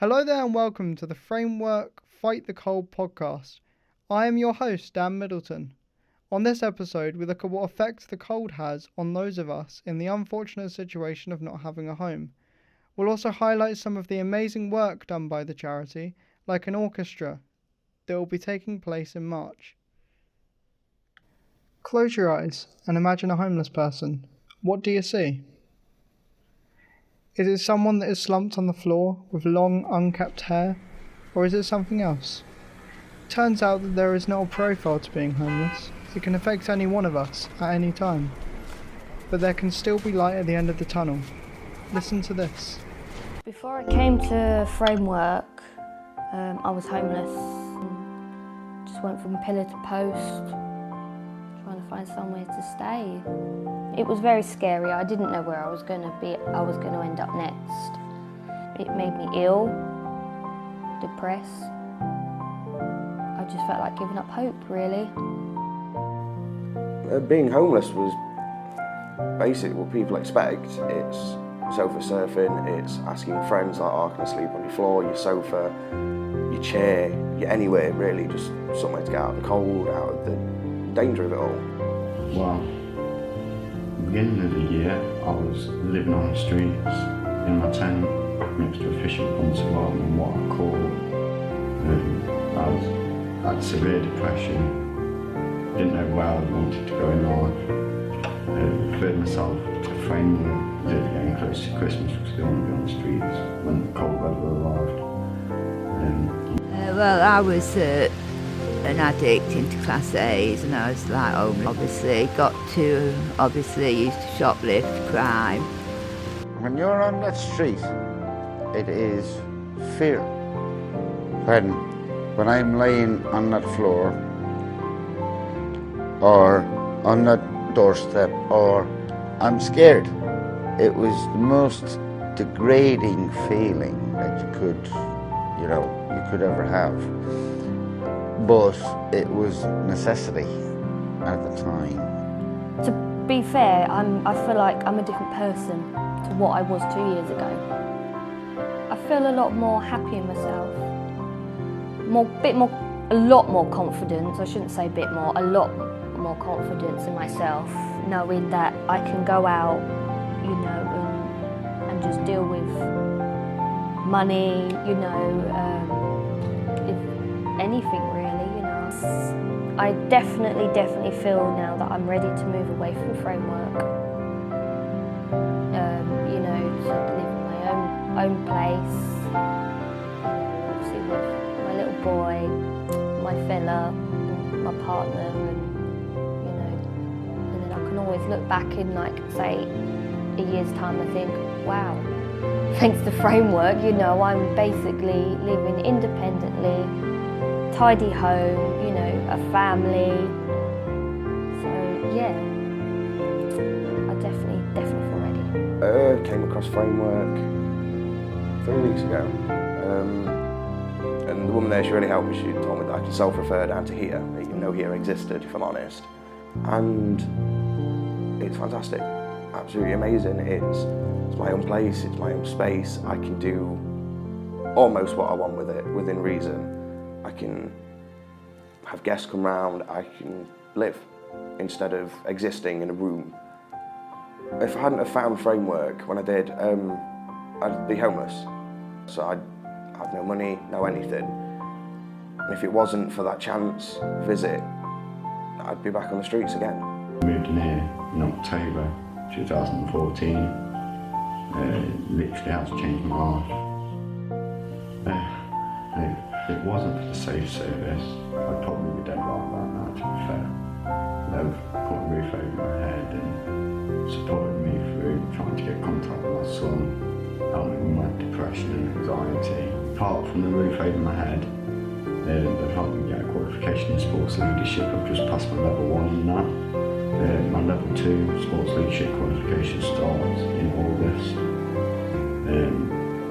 Hello there and welcome to the Framework Fight the Cold podcast. I am your host, Dan Middleton. On this episode, we look at what effect the cold has on those of us in the unfortunate situation of not having a home. We'll also highlight some of the amazing work done by the charity, like an orchestra, that will be taking place in March. Close your eyes and imagine a homeless person. What do you see? Is it someone that is slumped on the floor with long, unkept hair, or is it something else? Turns out that there is no profile to being homeless. It can affect any one of us at any time. But there can still be light at the end of the tunnel. Listen to this. Before I came to Framework, I was homeless. Just went from pillar to post, trying to find somewhere to stay. It was very scary. I didn't know where I was going to end up next. It made me ill, depressed. I just felt like giving up hope, really. Being homeless was basically what people expect. It's sofa surfing, it's asking friends like, oh, can I sleep on your floor, your sofa, your chair, anywhere really, just somewhere to get out of the cold, out of the danger of it all. Well, at the beginning of the year, I was living on the streets in my tent next to a fishing pond salon and what I call I had severe depression, didn't know where I wanted to go in life, referred myself to Framework, getting close to Christmas because I didn't want to be on the streets when the cold weather arrived. Well, I was an addict into Class A's and I was like homeless. Obviously used to shoplift, crime. When you're on that street, it is fear. When I'm laying on that floor or on that doorstep or I'm scared, it was the most degrading feeling that you could ever have. But it was necessity at the time. To be fair, I feel like I'm a different person to what I was 2 years ago. I feel a lot more happy in myself. A lot more confidence. I shouldn't say a bit more, a lot more confidence in myself, knowing that I can go out, and just deal with money, if anything really, I definitely feel now that I'm ready to move away from Framework. To live in my own place, obviously with my little boy, my fella, my partner, and then I can always look back in, like, say, a year's time and think, wow, thanks to Framework, I'm basically living independently, tidy home, a family. So yeah, I definitely feel ready. Came across Framework 3 weeks ago, and the woman there, she really helped me. She told me that I could self-refer down to here, that even though here existed, if I'm honest. And it's fantastic, absolutely amazing. It's my own place, it's my own space. I can do almost what I want with it, within reason. I can have guests come round, I can live instead of existing in a room. If I hadn't have found Framework when I did, I'd be homeless. So I'd have no money, no anything. And if it wasn't for that chance visit, I'd be back on the streets again. I moved in here in October 2014. Literally has changed my life. If it wasn't for the safe service, I'd probably be dead right about now, to be fair. They've put a roof over my head and supported me through trying to get contact with my son, helped me with my depression and anxiety. Apart from the roof over my head, they've helped me get a qualification in sports leadership. I've just passed my level 1 in that. My level 2 sports leadership qualification starts in August. And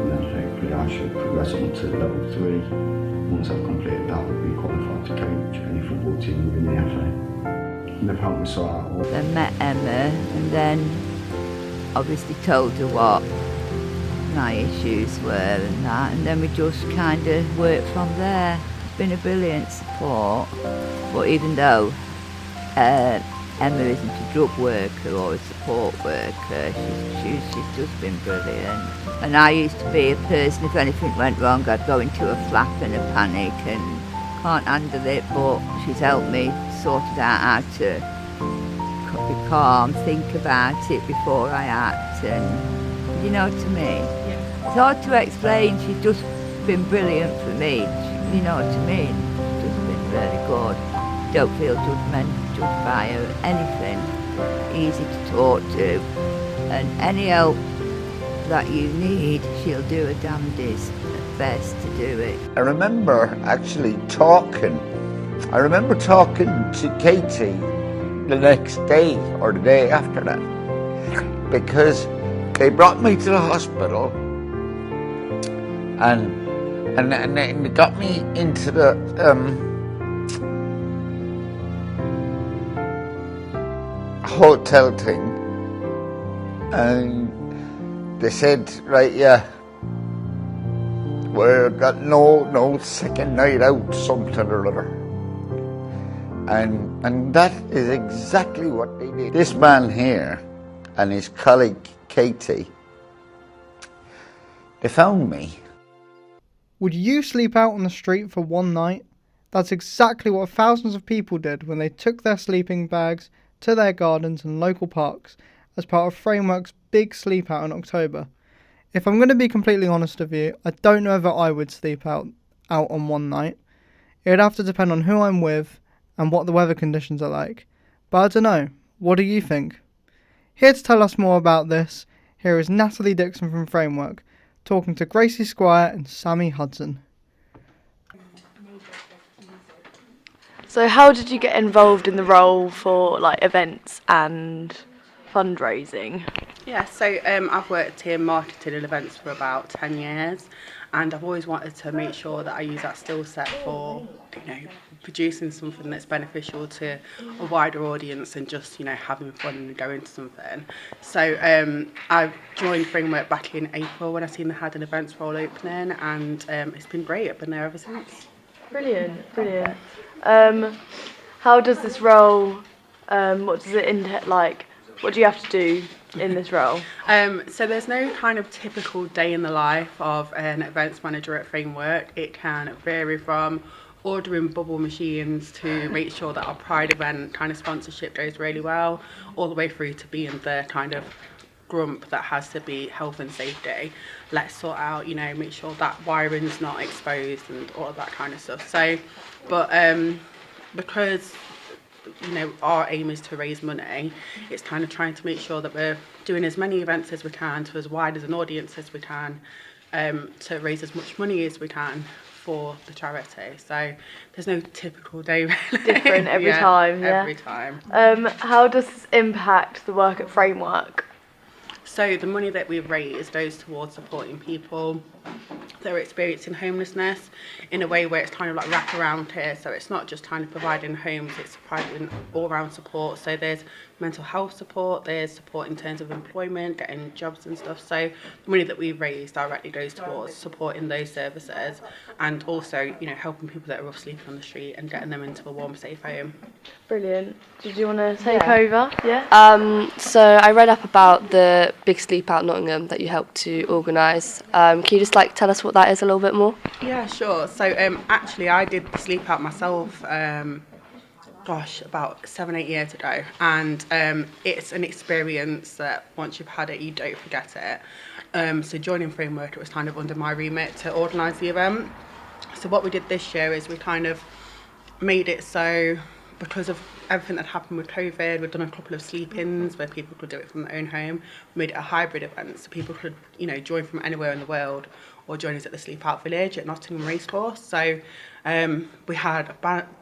then hopefully I should progress on to level 3. Once I've completed that, I'll be qualified to coach any football team within the FA. And they've helped me sort out all. Then met Emma and then obviously told her what my issues were and that, and then we just kind of worked from there. It's been a brilliant support, but even though Emma isn't a drug worker or a support worker, she's just been brilliant. And I used to be a person, if anything went wrong, I'd go into a flap and a panic and can't handle it, but she's helped me sort it out how to be calm, think about it before I act, and you know what I mean? Yeah. It's hard to explain, she's just been brilliant for me, you know what I mean? She's just been really good. Don't feel judged by her, anything, easy to talk to, and any help that you need, she'll do her damnedest best to do it. I remember actually talking to Katie the next day or the day after that, because they brought me to the hospital and they got me into the hotel thing, and they said, right, yeah, we've got no second night out, something or other. And that is exactly what they did. This man here and his colleague Katie, they found me. Would you sleep out on the street for one night? That's exactly what thousands of people did when they took their sleeping bags to their gardens and local parks as part of Framework's big sleep out in October. If I'm going to be completely honest with you, I don't know if I would sleep out on one night. It would have to depend on who I'm with and what the weather conditions are like. But I don't know, what do you think? Here to tell us more about this, here is Natalie Dixon from Framework, talking to Gracie Squire and Sammy Hudson. So how did you get involved in the role for like events and fundraising? Yeah, so I've worked in marketing and events for about 10 years, and I've always wanted to make sure that I use that skill set for, producing something that's beneficial to a wider audience and just, having fun and going to something. So I joined Framework back in April when I seen they had an events role opening, and it's been great. I've been there ever since. Brilliant. How does this role, what does it entail, like, what do you have to do in this role? So there's no kind of typical day in the life of an events manager at Framework. It can vary from ordering bubble machines to make sure that our Pride event kind of sponsorship goes really well, all the way through to being the kind of grump that has to be health and safety. Let's sort out, make sure that wiring's not exposed and all of that kind of stuff. So, but because our aim is to raise money, it's kind of trying to make sure that we're doing as many events as we can to as wide as an audience as we can, to raise as much money as we can for the charity. So there's no typical day really. Different every time, yeah. Every time. How does this impact the work at Framework? So the money that we've raised goes towards supporting people that are experiencing homelessness in a way where it's kind of like wrap around here. So it's not just kind of providing homes, it's providing all round support. So there's mental health support, there's support in terms of employment, getting jobs and stuff. So the money that we've raised directly goes towards supporting those services, and also, helping people that are rough sleeping on the street and getting them into a warm, safe home. Brilliant. Did you want to take over? Yeah. So I read up about the Big Sleep Out Nottingham that you helped to organise. Can you just tell us what that is a little bit more? Yeah, sure. So actually I did the sleep out myself about 7-8 years ago, and it's an experience that once you've had it you don't forget it. So joining Framework, it was kind of under my remit to organise the event. So what we did this year is we kind of made it so, because of everything that happened with COVID, we've done a couple of sleep-ins where people could do it from their own home. We made it a hybrid event, so people could, join from anywhere in the world or join us at the Sleep Out Village at Nottingham Racecourse. So we had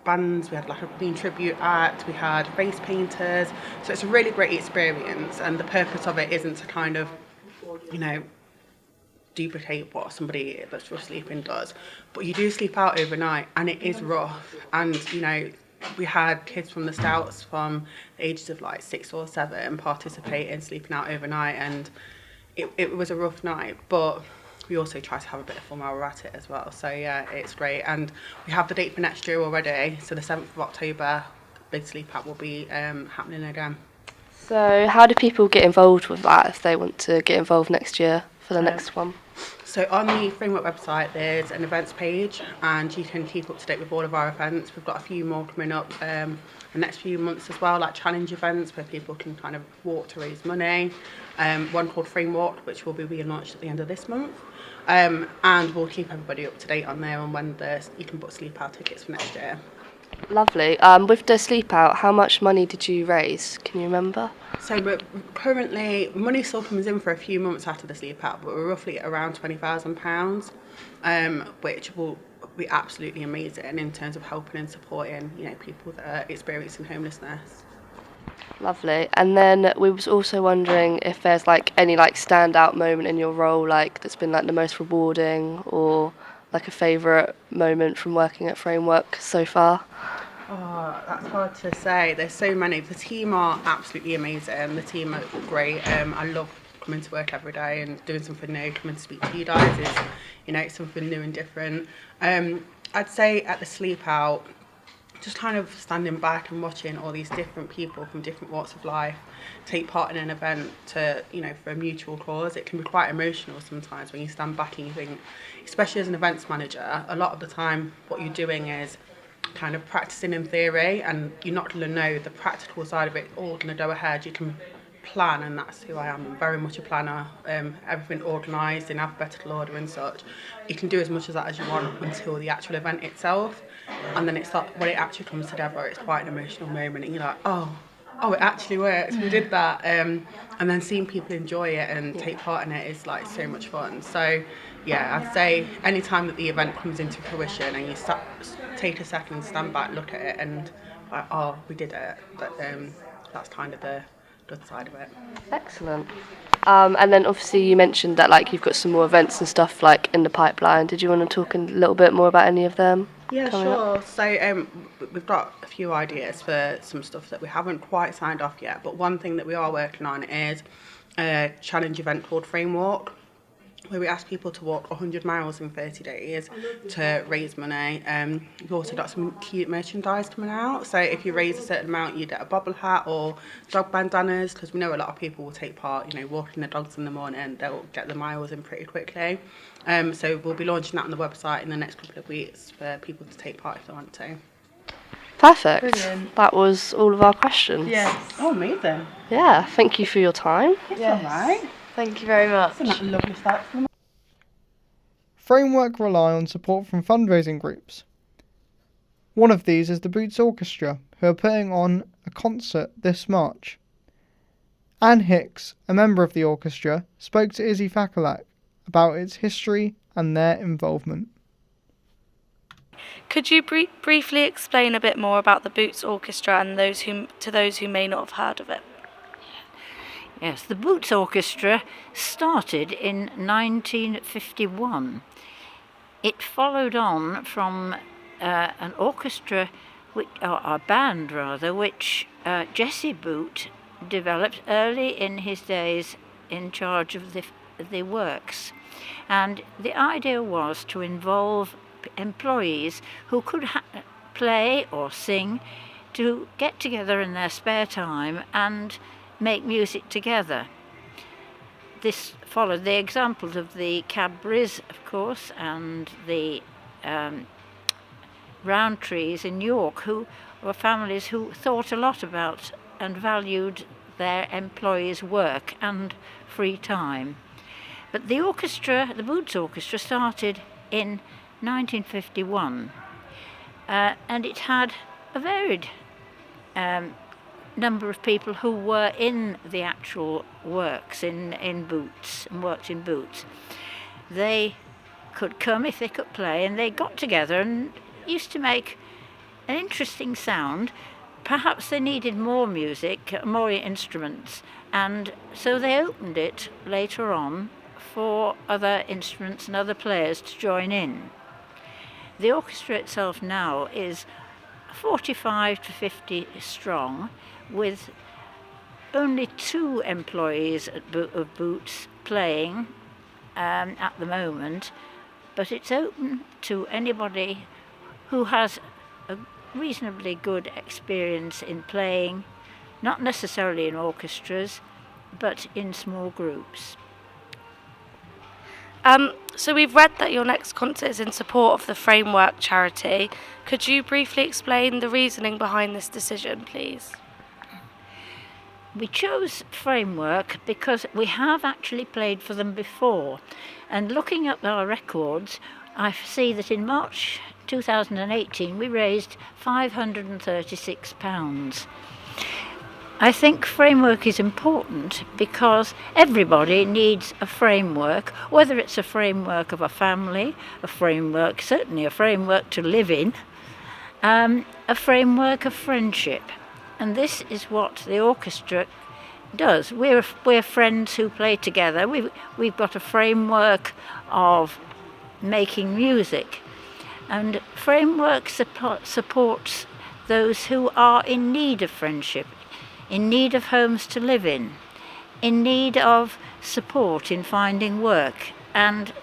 bands, we had like a Queen tribute act, we had face painters. So it's a really great experience, and the purpose of it isn't to kind of, duplicate what somebody that's rough sleeping does. But you do sleep out overnight, and it is rough. And, we had kids from the Scouts from the ages of 6 or 7 participate in sleeping out overnight, and it was a rough night, but we also try to have a bit of fun while we're at it as well. So yeah, it's great. And we have the date for next year already. So the 7th of October, Big Sleep Out will be happening again. So how do people get involved with that if they want to get involved next year for the next one? So on the Framework website, there's an events page, and you can keep up to date with all of our events. We've got a few more coming up the next few months as well, like challenge events where people can kind of walk to raise money. One called Framework, which will be relaunched at the end of this month. And we'll keep everybody up to date on there on when you can book Sleep Out tickets for next year. Lovely. With the Sleep Out, how much money did you raise? Can you remember? So we're currently, money still comes in for a few months after the Sleep Out, but we're roughly at around £20,000, which will be absolutely amazing in terms of helping and supporting, people that are experiencing homelessness. Lovely. And then we was also wondering if there's any standout moment in your role, that's been the most rewarding, or a favourite moment from working at Framework so far? Oh, that's hard to say. There's so many. The team are absolutely amazing. The team are great. I love coming to work every day and doing something new. Coming to speak to you guys is, it's something new and different. I'd say at the Sleep Out, just kind of standing back and watching all these different people from different walks of life take part in an event for a mutual cause. It can be quite emotional sometimes when you stand back and you think, especially as an events manager, a lot of the time what you're doing is kind of practicing in theory, and you're not going to know the practical side of it all going to go ahead. You can plan, and that's who I am. I'm very much a planner. Everything organised in alphabetical order and such. You can do as much of that as you want until the actual event itself, and then when it actually comes together, it's quite an emotional moment, and you're like, oh, it actually worked. We did that, and then seeing people enjoy it and take part in it is so much fun. So yeah, I'd say any time that the event comes into fruition and you take a second and stand back, look at it, and we did it. But that's kind of the good side of it. Excellent. And then obviously you mentioned that you've got some more events and stuff in the pipeline. Did you want to talk a little bit more about any of them? Yeah, sure. Up? So we've got a few ideas for some stuff that we haven't quite signed off yet, but one thing that we are working on is a challenge event called Framework, where we ask people to walk 100 miles in 30 days to raise money. We've also got some cute merchandise coming out. So if you raise a certain amount, you get a bobble hat or dog bandanas, because we know a lot of people will take part, walking their dogs in the morning, they'll get the miles in pretty quickly. So we'll be launching that on the website in the next couple of weeks for people to take part if they want to. Perfect. Brilliant. That was all of our questions. Yes. Oh, amazing. Yeah, thank you for your time. It's all right. Thank you very much. Isn't that a lovely start for them? Framework rely on support from fundraising groups. One of these is the Boots Orchestra, who are putting on a concert this March. Anne Hicks, a member of the orchestra, spoke to Izzy Fakalak about its history and their involvement. Could you briefly explain a bit more about the Boots Orchestra and to those who may not have heard of it? Yes, the Boots Orchestra started in 1951. It followed on from an orchestra, or a band rather, which Jesse Boot developed early in his days in charge of the works. And the idea was to involve employees who could play or sing, to get together in their spare time and make music together. This followed the examples of the Cadburys, of course, and the Rowntrees in York, who were families who thought a lot about and valued their employees' work and free time. But the orchestra, the Boots Orchestra, started in 1951, and it had a varied number of people who were in the actual works in Boots and worked in Boots. They could come if they could play, and they got together and used to make an interesting sound. Perhaps they needed more music, more instruments, and so they opened it later on for other instruments and other players to join in. The orchestra itself now is 45 to 50 strong, with only 2 employees of Boots playing at the moment, but it's open to anybody who has a reasonably good experience in playing, not necessarily in orchestras, but in small groups. So we've read that your next concert is in support of the Framework charity. Could you briefly explain the reasoning behind this decision, please? We chose Framework because we have actually played for them before, and looking at our records, I see that in March 2018 we raised £536. I think Framework is important because everybody needs a framework, whether it's a framework of a family, a framework, certainly a framework to live in, a framework of friendship. And this is what the orchestra does. We're friends who play together. We've got a framework of making music, and Framework supports those who are in need of friendship, in need of homes to live in need of support in finding work. And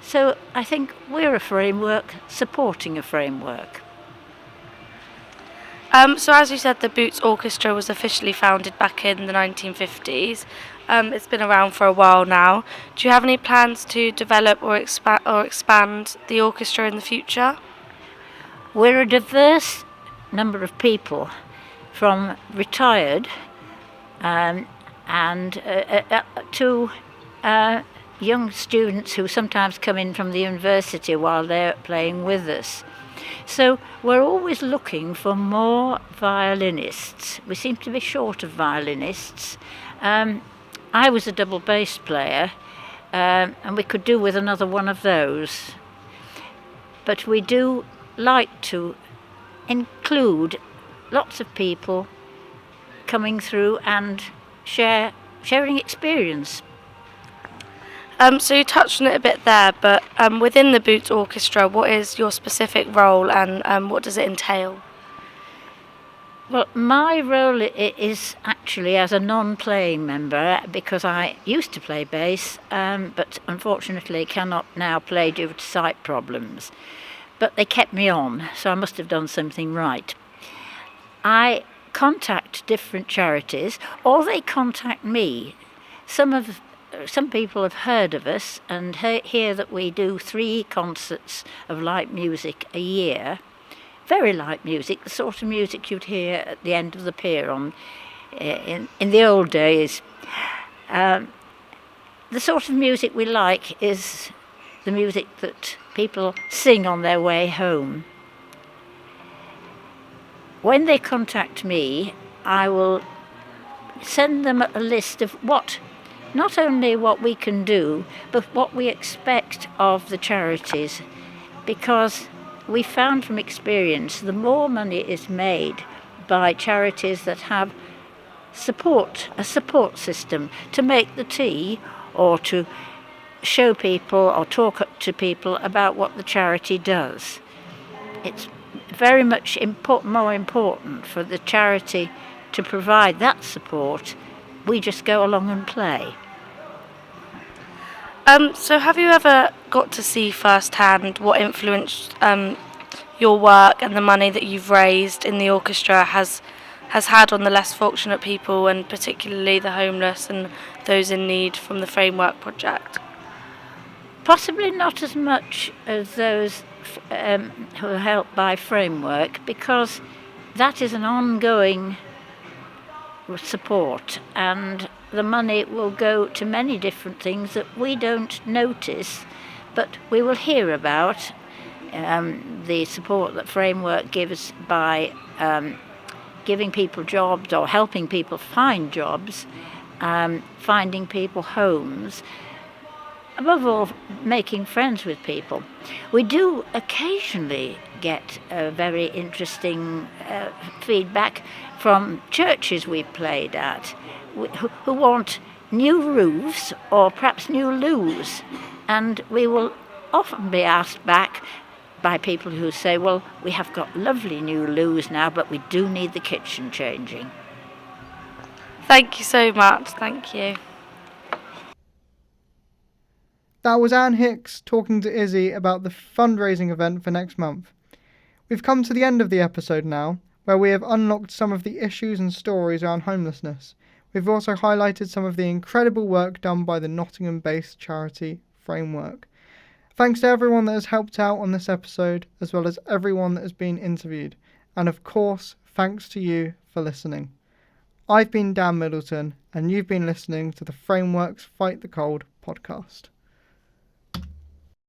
so I think we're a framework supporting a framework. So as you said, the Boots Orchestra was officially founded back in the 1950s. It's been around for a while now. Do you have any plans to develop or expand the orchestra in the future? We're a diverse number of people, from retired to young students who sometimes come in from the university while they're playing with us. So we're always looking for more violinists. We seem to be short of violinists. I was a double bass player, and we could do with another one of those. But we do like to include lots of people coming through and sharing experience. So you touched on it a bit there, but within the Boots Orchestra, what is your specific role and what does it entail? Well, my role is actually as a non-playing member, because I used to play bass, but unfortunately cannot now play due to sight problems. But they kept me on, so I must have done something right. I contact different charities, or they contact me. Some people have heard of us and hear that we do 3 concerts of light music a year. Very light music, the sort of music you'd hear at the end of the pier in the old days. The sort of music we like is the music that people sing on their way home. When they contact me, I will send them a list of not only what we can do, but what we expect of the charities, because we found from experience the more money is made by charities that have a support system to make the tea, or to show people or talk to people about what the charity does. It's very much more important for the charity to provide that support. We just go along and play. So have you ever got to see firsthand what influenced your work and the money that you've raised in the orchestra has had on the less fortunate people, and particularly the homeless and those in need from the Framework project? Possibly not as much as those who are helped by Framework, because that is an ongoing support, and the money will go to many different things that we don't notice, but we will hear about. The support that Framework gives by giving people jobs or helping people find jobs, finding people homes, above all making friends with people. We do occasionally get very interesting feedback from churches we've played at who want new roofs or perhaps new loos, and we will often be asked back by people who say, well, we have got lovely new loos now, but we do need the kitchen changing. Thank you so much. Thank you. That was Anne Hicks talking to Izzy about the fundraising event for next month. We've come to the end of the episode now, where we have unlocked some of the issues and stories around homelessness. We've also highlighted some of the incredible work done by the Nottingham-based charity Framework. Thanks to everyone that has helped out on this episode, as well as everyone that has been interviewed. And of course, thanks to you for listening. I've been Dan Middleton, and you've been listening to the Framework's Fight the Cold podcast.